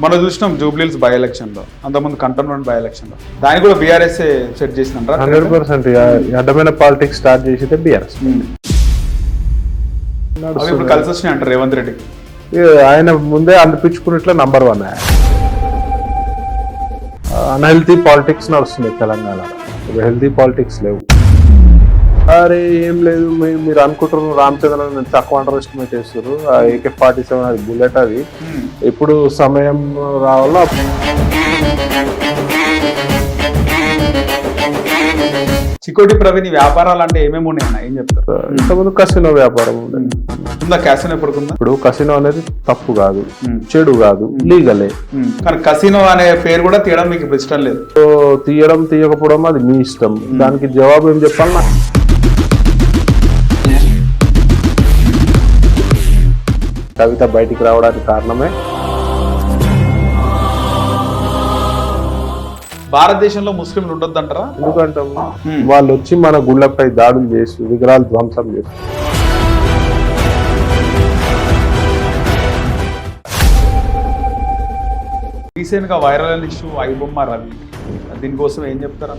మనం చూసినాం Jubilee Hills by election లో, అంతకుముందు కంటోన్మెంట్ బై ఎలక్షన్ లో దాన్ని కూడా బీఆర్ఎస్ సెట్ చేసిందంట. 100% అడ్డమైన పాలిటిక్స్ స్టార్ట్ చేసేదే బీఆర్ఎస్. అవి ఇప్పుడు కలిసి వచ్చినాయి అంటారు రేవంత్ రెడ్డికి. ఆయన ముందే అనిపించుకున్నట్లే నంబర్ 1. అన్హెల్తీ పాలిటిక్స్ నడుస్తున్నాయి తెలంగాణలో. హెల్తీ పాలిటిక్స్ లేవు. అరే ఏం లేదు, మీరు అనుకుంటున్నారు రామచంద్రన్ తక్కువ అండర్ ఎస్టిమేట్ చేస్తారు. AK-47 అది బుల్లెట్, అది ఎప్పుడు సమయం రావాలో. చికోటి ప్రవీణ్ వ్యాపారాలు అంటే ఏమేమి ఉన్నాయన్న, ఏం చెప్తారు? ఇంతకుముందు కసినో వ్యాపారం ఉండే. క్యాసినో ఎప్పుడుకుందా? ఇప్పుడు కసినో అనేది తప్పు కాదు, చెడు కాదు, లీగలే. కానీ కసినో అనే పేరు కూడా తీయడం మీకు ఇప్పుడు ఇష్టం లేదు. తీయడం తీయకపోవడం అది మీ ఇష్టం. దానికి జవాబు ఏం చెప్పాలి నాకు? కవిత బయటికి రావడానికి కారణమే భారతదేశంలో ముస్లింలు ఉండొద్దంటారా? ఎందుకంటే వాళ్ళు వచ్చి మన గుళ్ళపై దాడులు చేసి విగ్రహాలు ధ్వంసం చేస్తారు. రీసెంట్ గా వైరల్ అయిన ఇష్యూ ఐబొమ్మ రవి, దీనికోసం ఏం చెప్తారా?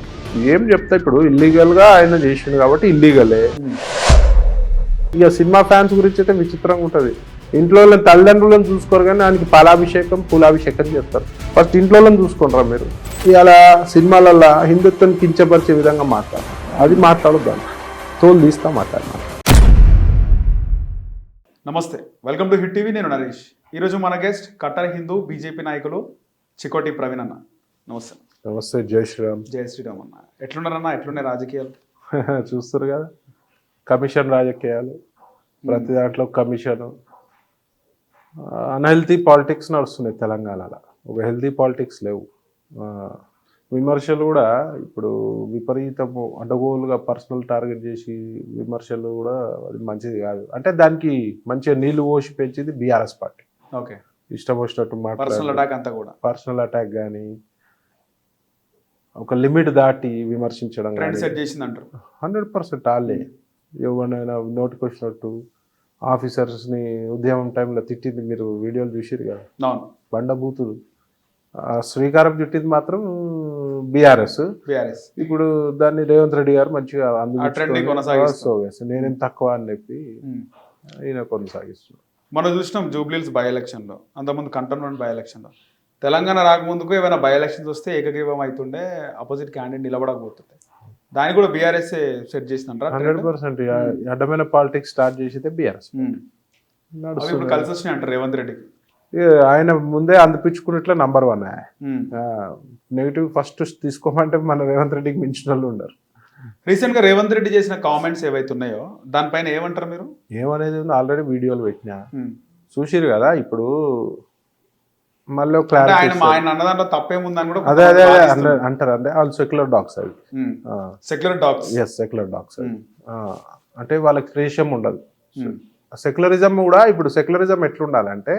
ఏం చెప్తా, ఇప్పుడు ఇల్లీగల్ గా ఆయన చేసిండు కాబట్టి ఇల్లీగలే. ఇక సినిమా ఫ్యాన్స్ గురించి అయితే విచిత్రంగా ఉంటది. ఇంట్లో తల్లిదండ్రులను చూసుకోరు కానీ ఆయనకి పాలాభిషేకం పూలాభిషేకం చేస్తారు. ఫస్ట్ ఇంట్లో చూసుకుంటారా మీరు? ఇలా సినిమాలలో హిందుత్వం కించపరిచే విధంగా మాట్లాడారు, అది మాట్లాడద్దాం, తోలు తీస్తా మాట్లాడినా. నమస్తే, వెల్కమ్ టు హిట్ టీవీ. నేను నరేష్. ఈరోజు మన గెస్ట్ కట్టర్ హిందూ బీజేపీ నాయకులు చికోటి ప్రవీణ్ అన్న. నమస్తే. నమస్తే. జై శ్రీరామ్. జై శ్రీరామ్ అన్న. ఎట్లున్నారన్న, ఎట్లున్నాయి రాజకీయాలు? చూస్తారు కదా, కమిషన్ రాజకీయాలు, ప్రతి దాంట్లో కమిషన్. అన్హెల్తీ పాలిటిక్స్ నడుస్తున్నాయి తెలంగాణలో. ఒక హెల్తీ పాలిటిక్స్ లేవు. విమర్శలు కూడా ఇప్పుడు విపరీతము అడ్డగోలుగా పర్సనల్ టార్గెట్ చేసి విమర్శలు కూడా అది మంచిది కాదు. అంటే దానికి మంచిగా నీళ్లు పోసి పెంచింది బీఆర్ఎస్ పార్టీ. ఓకే, ఇష్టం వచ్చినట్టు మాట్లాడారు. పర్సనల్ అటాక్ కానీ ఒక లిమిట్ దాటి విమర్శించడం సెట్ చేసిందంటారు. 100% వాళ్ళే. ఎవరైనా నోటికి వచ్చినట్టు ఆఫీసర్స్ని ఉద్యమం టైంలో తిట్టింది మీరు వీడియోలు చూసిరు కదా, బండబూతులు. శ్రీకారం చుట్టింది మాత్రం బీఆర్ఎస్. ఇప్పుడు దాన్ని రేవంత్ రెడ్డి గారు మంచిగా నేనేం తక్కువ అని చెప్పి ఈయన కొనసాగిస్తున్నాడు. మనం చూసినాం జూబ్లీహిల్స్ బై ఎలక్షన్ లో, అంతకుముందు కంటోన్మెంట్ బై ఎలక్షన్ లో. తెలంగాణ రాకముందుకు ఏమైనా బై ఎలక్షన్స్ వస్తే ఏకగ్రీవం అవుతుండే, అపోజిట్ క్యాండిడేట్ నిలబడకపోతుండే. దాన్ని కూడా బీఆర్ఎస్ సెట్ చేసిందంటారా? 100% అడ్డమైన పాలిటిక్స్ స్టార్ట్ చేసేదే బీఆర్ఎస్. కలిసి వచ్చినాయి అంటారు రేవంత్ రెడ్డికి. ఆయన ముందే అందిపించుకున్నట్లే నంబర్ 1. నెగిటివ్ ఫస్ట్ తీసుకోమంటే మన రేవంత్ రెడ్డికి మించిన వాళ్ళు ఉండరు. రీసెంట్ గా రేవంత్ రెడ్డి చేసిన కామెంట్స్ ఏవైతే ఉన్నాయో దానిపైన ఏమంటారు మీరు? ఏమనేది ఆల్రెడీ వీడియోలు పెట్టినా చూసిరు కదా. ఇప్పుడు మళ్ళీ ఆయన అన్నదాంట్లో తప్పేముందని కూడా అదే అంటారు. అంటే వాళ్ళు సెక్యులర్ డాగ్స్ అవి. Secular dogs. Yes, secular dogs. అంటే వాళ్ళకి ద్వేషం ఉండదు. సెక్యులరిజం కూడా, ఇప్పుడు సెక్యులరిజం ఎట్లుండాలంటే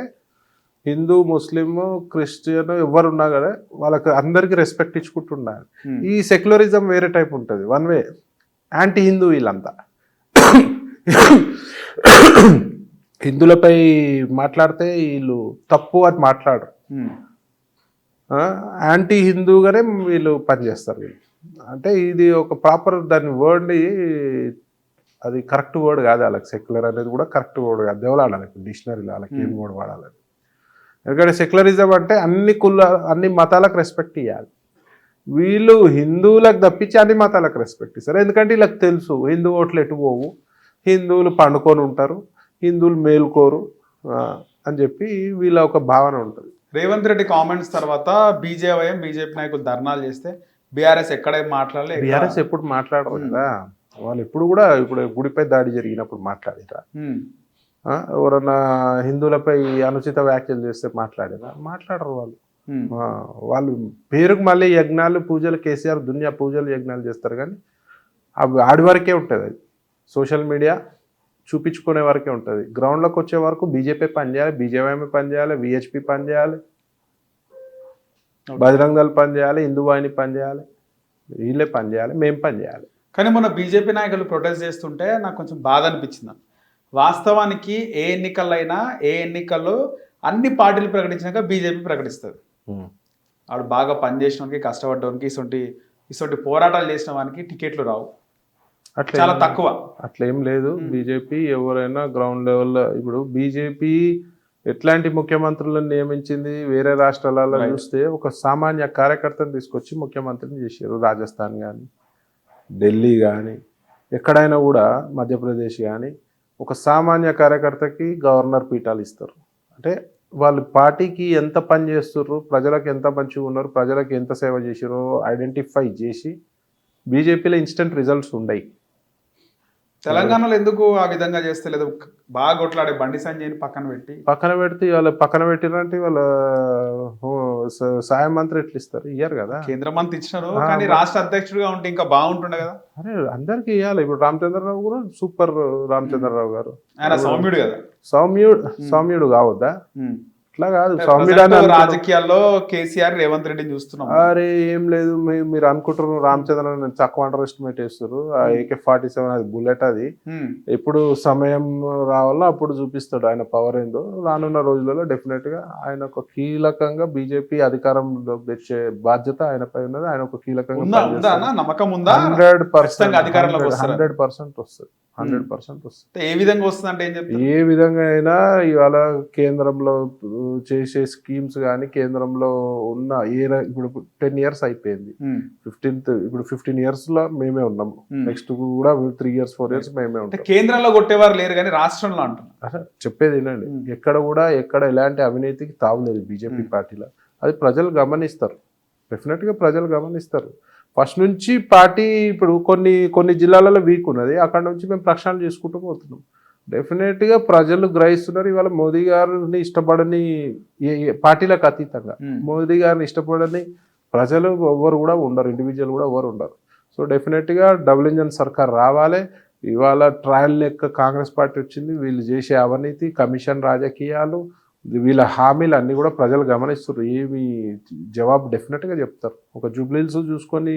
హిందూ, ముస్లిం, క్రిస్టియన్ ఎవరున్నా కదా వాళ్ళకి అందరికి రెస్పెక్ట్ ఇచ్చుకుంటుండాలి. ఈ సెక్యులరిజం వేరే టైప్ ఉంటుంది, వన్ వే. యాంటీ హిందూ వీళ్ళంతా. హిందువులపై మాట్లాడితే వీళ్ళు తప్పు అని మాట్లాడరు, యాంటీ హిందూగానే వీళ్ళు పనిచేస్తారు వీళ్ళు. అంటే ఇది ఒక ప్రాపర్ దాని వర్డ్ని, అది కరెక్ట్ వర్డ్ కాదు వాళ్ళకి. సెక్యులర్ అనేది కూడా కరెక్ట్ వర్డ్ కాదు, దేవులాడాలి డిక్షనరీలో వాళ్ళకి ఏం వర్డ్ వాడాలని. ఎందుకంటే సెక్యులరిజం అంటే అన్ని మతాలకు రెస్పెక్ట్ ఇవ్వాలి. వీళ్ళు హిందువులకు తప్పించి అన్ని మతాలకు రెస్పెక్ట్ ఇస్తారు. ఎందుకంటే వీళ్ళకి తెలుసు హిందూ ఓట్లు ఎటు పోవు, హిందువులు పండుకొని ఉంటారు, హిందువులు మేలుకోరు అని చెప్పి వీళ్ళ ఒక భావన ఉంటుంది. రేవంత్ రెడ్డి కామెంట్స్ తర్వాత బీజేపీ నాయకులు ధర్నాలు చేస్తే బీఆర్ఎస్ ఎక్కడ మాట్లాడలేదు. బీఆర్ఎస్ ఎప్పుడు మాట్లాడరు కదా వాళ్ళు. ఎప్పుడు కూడా ఇప్పుడు గుడిపై దాడి జరిగినప్పుడు మాట్లాడిరా? ఎవరన్నా హిందువులపై అనుచిత వ్యాఖ్యలు చేస్తే మాట్లాడరు వాళ్ళు. వాళ్ళు పేరుకు మళ్ళీ యజ్ఞాలు పూజలు, కేసీఆర్ దునియా పూజలు యజ్ఞాలు చేస్తారు కానీ అవి ఆడి వరకే ఉంటుంది. అది సోషల్ మీడియా చూపించుకునే వరకే ఉంటుంది. గ్రౌండ్లోకి వచ్చే వరకు బీజేపీ పనిచేయాలి, బీజేపీ పనిచేయాలి, విహెచ్పి పనిచేయాలి, బజరంగ్ దళ్ పనిచేయాలి, హిందూ వాహిని పనిచేయాలి, వీళ్ళే పనిచేయాలి, మేము పనిచేయాలి. కానీ మన బీజేపీ నాయకులు ప్రొటెస్ట్ చేస్తుంటే నాకు కొంచెం బాధ అనిపించింది. వాస్తవానికి ఏ ఎన్నికల్లో అన్ని పార్టీలు ప్రకటించినాక బీజేపీ ప్రకటిస్తుంది. ఆడు బాగా పనిచేసినోనికి, కష్టపడ్డోనికి, ఇటువంటి పోరాటాలు చేసిన వానికి టికెట్లు రావు, అట్లా చాలా తక్కువ. అట్లా ఏం లేదు. బీజేపీ ఎవరైనా గ్రౌండ్ లెవెల్లో, ఇప్పుడు బీజేపీ ఎట్లాంటి ముఖ్యమంత్రులను నియమించింది వేరే రాష్ట్రాలలో చూస్తే ఒక సామాన్య కార్యకర్తను తీసుకొచ్చి ముఖ్యమంత్రిని చేశారు. రాజస్థాన్ కానీ, ఢిల్లీ కానీ, ఎక్కడైనా కూడా, మధ్యప్రదేశ్ కానీ, ఒక సామాన్య కార్యకర్తకి గవర్నర్ పీఠాలు ఇస్తారు. అంటే వాళ్ళు పార్టీకి ఎంత పని చేస్తుర్రు, ప్రజలకు ఎంత మంచిగా ఉన్నారు, ప్రజలకు ఎంత సేవ చేసారో ఐడెంటిఫై చేసి బీజేపీలో ఇన్స్టెంట్ రిజల్ట్స్ ఉండయి. తెలంగాణలో ఎందుకు ఆ విధంగా చేస్తే లేదు? బాగా కొట్లాడే బండి సంజయ్ని పక్కన పెడితే వాళ్ళ పక్కన పెట్టినంటే వాళ్ళ సాయం మంత్రి ఎట్లా ఇస్తారు? ఇయ్యారు కదా. కేంద్ర మంత్రి ఇచ్చినారు, కానీ రాష్ట్ర అధ్యక్షుడిగా ఉంటే ఇంకా బాగుంటుండే కదా. అరే అందరికి ఇవ్వాలి. ఇప్పుడు రామచంద్రరావు కూడా సూపర్. రామచంద్రరావు గారు ఆయన సౌమ్యుడు కదా. సౌమ్యుడు కావద్దా? అట్లా కాదు. రాజకీయాల్లో కేసీఆర్, రేవంత్ రెడ్డిని చూస్తున్నాం. అరే ఏం లేదు, మీరు అనుకుంటున్నారు రామచంద్ర తక్కువ అండర్ ఎస్టిమేట్ చేస్తారు. AK-47 అది బుల్లెట్, అది ఎప్పుడు సమయం రావాలో అప్పుడు చూపిస్తాడు ఆయన పవర్ ఏందో. రానున్న రోజులలో డెఫినెట్ గా ఆయన ఒక కీలకంగా బీజేపీ అధికారంలో తెచ్చే బాధ్యత ఆయనపై ఉన్నది. ఆయన ఒక కీలకంగా 100% వస్తుంది. 100% వస్తుంది. ఏ విధంగా వస్తుంది అంటే ఏం చెప్తారు? ఏ విధంగా అయినా ఇవాళ కేంద్రంలో చేసే స్కీమ్స్ కానీ, కేంద్రంలో ఉన్న ఇప్పుడు 10 years అయిపోయింది. 15 years లో మేమే ఉన్నాము. నెక్స్ట్ కూడా 3 years 4 years మేమే ఉంటాం. కేంద్రంలో కొట్టేవారు లేరు కానీ రాష్ట్రంలో అంటున్నారు. చెప్పేది ఏంటండి, ఎక్కడ ఎలాంటి అవినీతికి తావులేదు బీజేపీ పార్టీలో. అది ప్రజలు గమనిస్తారు. డెఫినెట్ గా ప్రజలు గమనిస్తారు. ఫస్ట్ నుంచి పార్టీ ఇప్పుడు కొన్ని జిల్లాలలో వీక్ ఉన్నది, అక్కడ నుంచి మేము ప్రక్షాళన చేసుకుంటూ పోతున్నాం. డెఫినెట్గా ప్రజలు గ్రహిస్తున్నారు. ఇవాళ మోదీ గారిని ఇష్టపడని పార్టీలకు అతీతంగా మోదీ గారిని ఇష్టపడని ప్రజలు ఎవరు కూడా ఉండరు, ఇండివిజువల్ కూడా ఎవరు ఉండరు. సో డెఫినెట్గా డబుల్ ఇంజన్ సర్కార్ రావాలి. ఇవాళ ట్రయల్ లెక్క కాంగ్రెస్ పార్టీ వచ్చింది. వీళ్ళు చేసే అవినీతి, కమిషన్ రాజకీయాలు, వీళ్ళ హామీలు అన్నీ కూడా ప్రజలు గమనిస్తున్నారు. ఏమి జవాబు డెఫినెట్గా చెప్తారు. ఒక జూబ్లీల్స్ చూసుకొని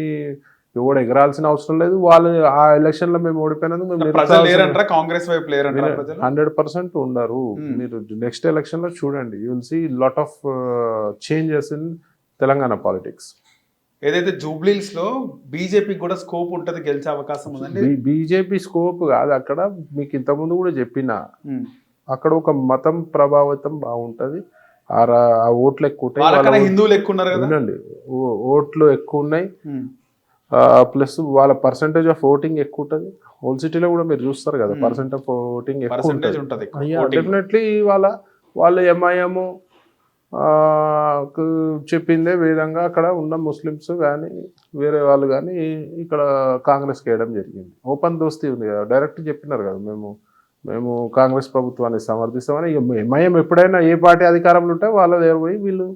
ఎవడు ఎగరాల్సిన అవసరం లేదు. వాళ్ళు ఆ ఎలక్షన్ లో మేము ఓడిపోయినందుకు 100% ఉన్నారు. మీరు నెక్స్ట్ ఎలక్షన్ లో చూడండి, you will see lot of changes in Telangana politics. ఏదైతే జూబ్లీస్ లో బీజేపీ కూడా స్కోప్ ఉంటుంది, గెలిచే అవకాశం ఉందండి. బీజేపీ స్కోప్ కాదు, అక్కడ మీకు ఇంతకుముందు కూడా చెప్పిన, అక్కడ ఒక మతం ప్రభావితం బాగుంటది. ఆ ఓట్లు ఎక్కువ ఉంటాయి, హిందువులు ఎక్కువ ఉన్నారు కదండి, ఓట్లు ఎక్కువ ఉన్నాయి. ప్లస్ వాళ్ళ పర్సంటేజ్ ఆఫ్ ఓటింగ్ ఎక్కువ ఉంటుంది. హోల్ సిటీలో కూడా మీరు చూస్తారు కదా, పర్సెంట్ ఆఫ్ ఓటింగ్ ఎక్కువ ఉంటుంది. డెఫినెట్లీ వాళ్ళు ఎంఐఎం చెప్పిందే విధంగా అక్కడ ఉన్న ముస్లిమ్స్ కానీ వేరే వాళ్ళు కానీ ఇక్కడ కాంగ్రెస్కి వేయడం జరిగింది. ఓపెన్ దోస్తీ ఉంది కదా, డైరెక్ట్ చెప్పినారు కదా, మేము కాంగ్రెస్ ప్రభుత్వాన్ని సమర్థిస్తామని. ఎంఐఎం ఎప్పుడైనా ఏ పార్టీ అధికారంలో ఉంటే వాళ్ళ దగ్గర పోయి వీళ్ళు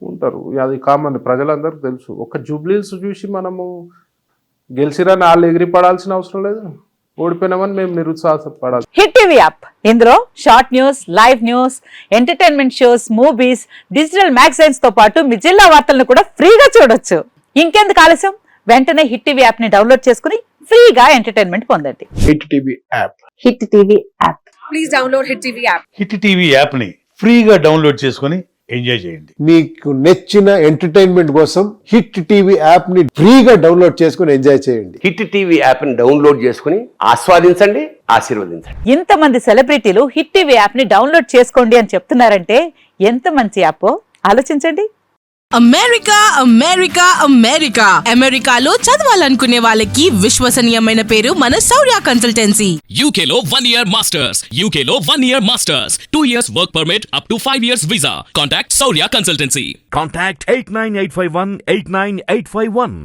ఉంటారు. అది కామన్, ప్రజలందరికీ తెలుసు. ఒక జూబ్లీల్స్ చూసి మనము గెలిచిరని వాళ్ళు ఎగిరిపడాల్సిన అవసరం లేదు, ఓడిపోయినామని మేము నిరుత్సాహపడాలి. హిట్ టీవీ యాప్, ఇందులో short news, live news, entertainment shows, movies, digital magazines తో పాటు మీ జిల్లా వార్తలను కూడా ఫ్రీగా చూడొచ్చు. ఇంకెందుకు ఆలస్యం, వెంటనే హిట్ టీవీ యాప్ ని డౌన్లోడ్ చేసుకుని ఫ్రీగా ఎంటర్టైన్మెంట్ పొందండి. Hit TV app, hit TV app, please download hit TV app. Hit TV app ని ఫ్రీగా డౌన్లోడ్ చేసుకుని ఎంజాయ్ చేయండి. మీకు నచ్చిన ఎంటర్టైన్మెంట్ కోసం హిట్ టీవీ యాప్ ని ఫ్రీగా డౌన్లోడ్ చేసుకుని ఎంజాయ్ చేయండి. హిట్ టీవీ యాప్ ని డౌన్లోడ్ చేసుకుని ఆస్వాదించండి, ఆశీర్వదించండి. ఇంతమంది సెలబ్రిటీలు హిట్ టీవీ యాప్ ని డౌన్లోడ్ చేసుకోండి అని చెప్తున్నారంటే ఎంత మంచి యాప్ ఆలోచించండి. అమెరికా అమెరికా అమెరికా అమెరికాలో చదవాలనుకునే వాళ్ళకి విశ్వసనీయమైన పేరు మన శౌర్య కన్సల్టెన్సీ. UK లో 1 year masters, UK లో 1 year masters, 2 years work permit up to 5 years visa. Contact Saurya Consultancy. Contact 89851 89851.